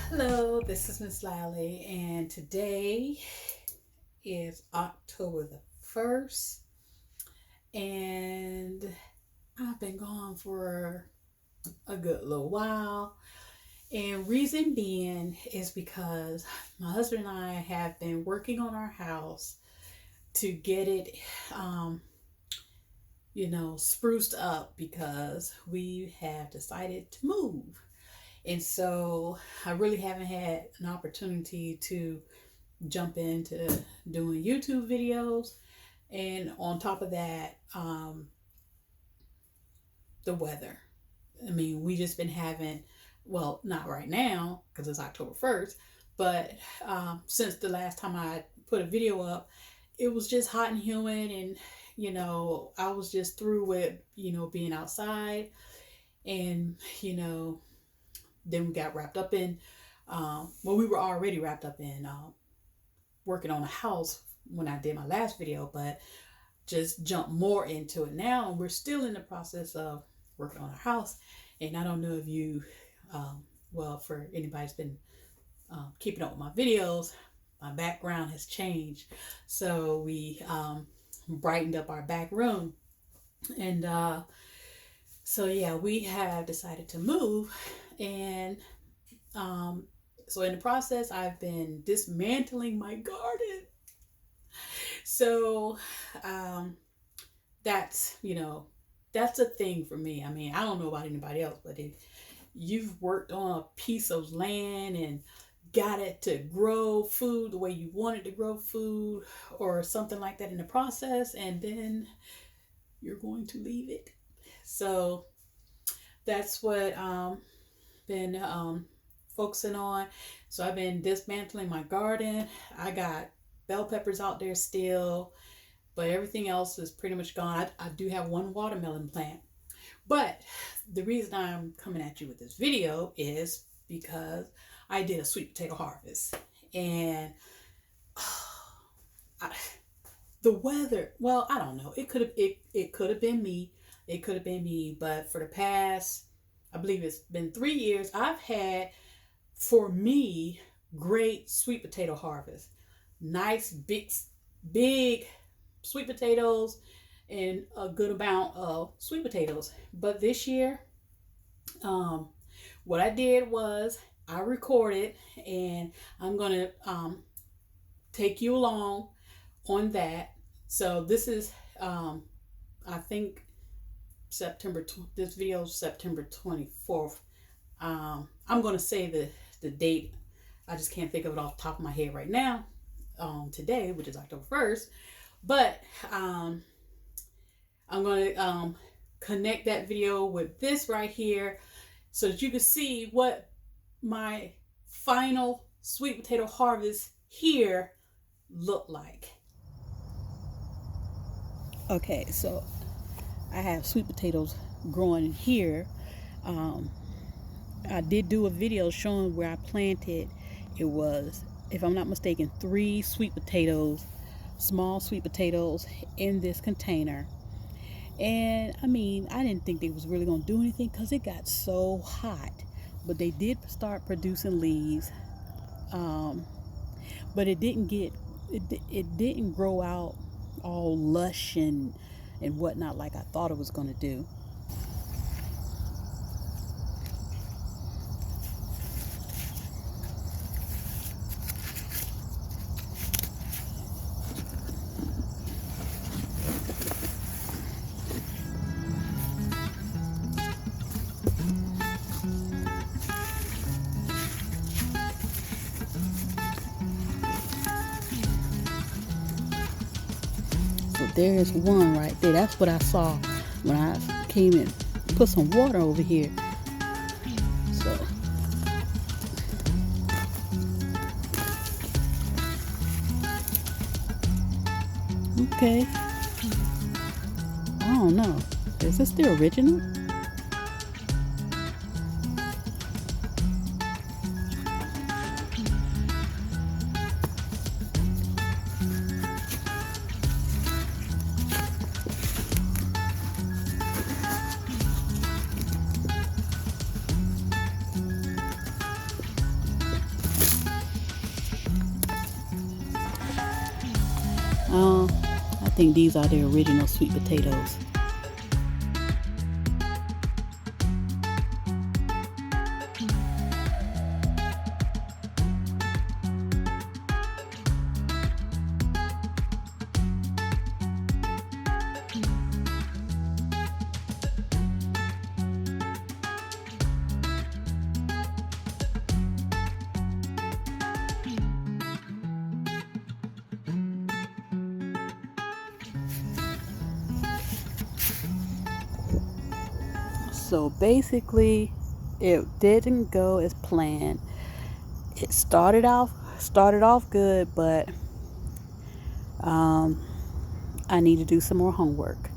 Hello, this is Miss Lally, and today is October the 1st, and I've been gone for a good little while. And reason being is because my husband and I have been working on our house to get it, um, spruced up because we have decided to move. And so I really haven't had an opportunity to jump into doing YouTube videos. And on top of that, the weather. I mean, we just been having, well, not right now because it's October 1st, but since the last time I put a video up, it was just hot and humid. And, I was just through with, being outside. And, then we got wrapped up in, we were already wrapped up in working on a house when I did my last video, but just jump more into it now. And we're still in the process of working on our house. And I don't know if you, for anybody's been keeping up with my videos, my background has changed. So we brightened up our back room. And so, yeah, we have decided to move. And so in the process, I've been dismantling my garden. So that's, that's a thing for me. I mean, I don't know about anybody else, but if you've worked on a piece of land and got it to grow food the way you wanted to grow food or something like that in the process, and then you're going to leave it. So that's what been focusing on. So I've been dismantling my garden. I got bell peppers out there still, but everything else is pretty much gone. I do have one watermelon plant. But the reason I'm coming at you with this video is because I did a sweet potato harvest. And the weather, well, I don't know. It could have been me. It could have been me. But for the past, I believe it's been 3 years, I've had, for me, great sweet potato harvest. Nice big sweet potatoes and a good amount of sweet potatoes. But this year, what I did was I recorded, and I'm gonna take you along on that. So this is I think this video is September 24th. I'm gonna say the date. I just can't think of it off the top of my head right now. Today, which is October 1st, but I'm going to connect that video with this right here so that you can see what my final sweet potato harvest here looked like. Okay, so I have sweet potatoes growing here. I did do a video showing where I planted. It was, if I'm not mistaken, 3 sweet potatoes, small sweet potatoes in this container. And I mean, I didn't think they was really going to do anything because it got so hot. But they did start producing leaves. But it didn't grow out all lush and whatnot like I thought it was going to do. There's one right there. That's what I saw when I came and put some water over here. So, okay. I don't know. Is this the original? Um, I think these are the original sweet potatoes. So basically, it didn't go as planned. It started off good, but um, I need to do some more homework.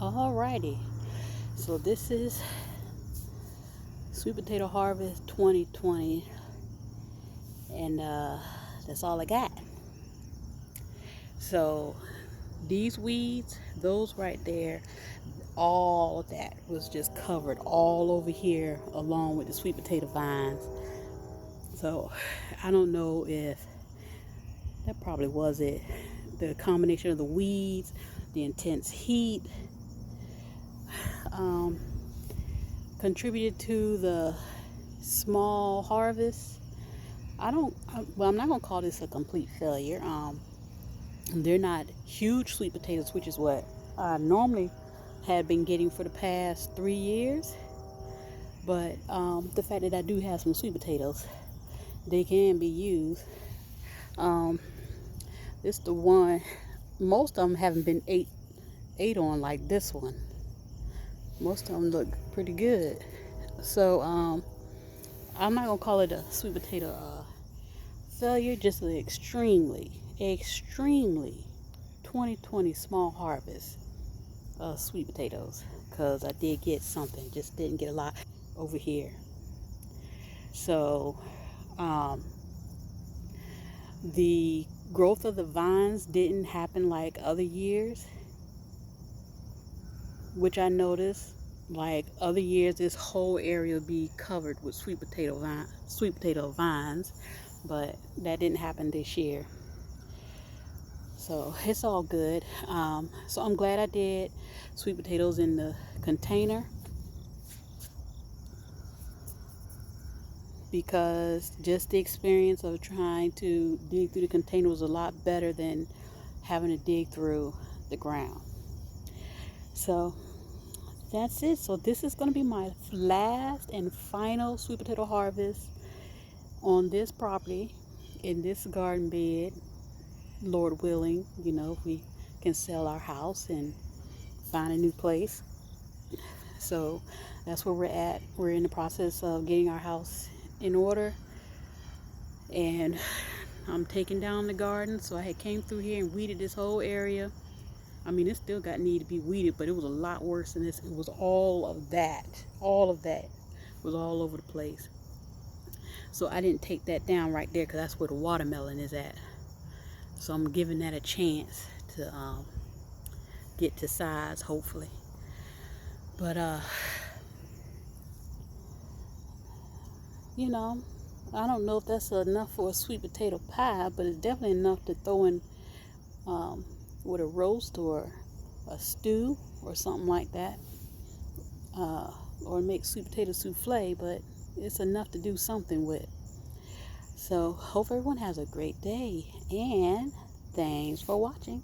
Alrighty, so this is Sweet Potato Harvest 2020, and that's all I got. So these weeds, those right there, all of that was just covered all over here along with the sweet potato vines. So I don't know if that probably was it. The combination of the weeds, the intense heat, um, contributed to the small harvest. I'm not gonna call this a complete failure. They're not huge sweet potatoes, which is what I normally had been getting for the past 3 years. But the fact that I do have some sweet potatoes, they can be used. Um, this the one. Most of them haven't been ate on like this one. Most of them look pretty good. So I'm not gonna call it a sweet potato failure, just an extremely 2020 small harvest of sweet potatoes, because I did get something, just didn't get a lot over here. So the growth of the vines didn't happen like other years, which I noticed. Like other years, this whole area would be covered with sweet potato vines, but that didn't happen this year. So it's all good. So I'm glad I did sweet potatoes in the container, because just the experience of trying to dig through the container was a lot better than having to dig through the ground. So that's it. So this is going to be my last and final sweet potato harvest on this property, in this garden bed. Lord willing, if we can sell our house and find a new place. So that's where we're at. We're in the process of getting our house in order, and I'm taking down the garden. So I had came through here and weeded this whole area. I mean, it still got need to be weeded, but it was a lot worse than this. It was all of that was all over the place. So I didn't take that down right there, because that's where the watermelon is at. So I'm giving that a chance to get to size, hopefully. But I don't know if that's enough for a sweet potato pie, but it's definitely enough to throw in with a roast or a stew or something like that, or make sweet potato souffle. But it's enough to do something with. So hope everyone has a great day, and thanks for watching.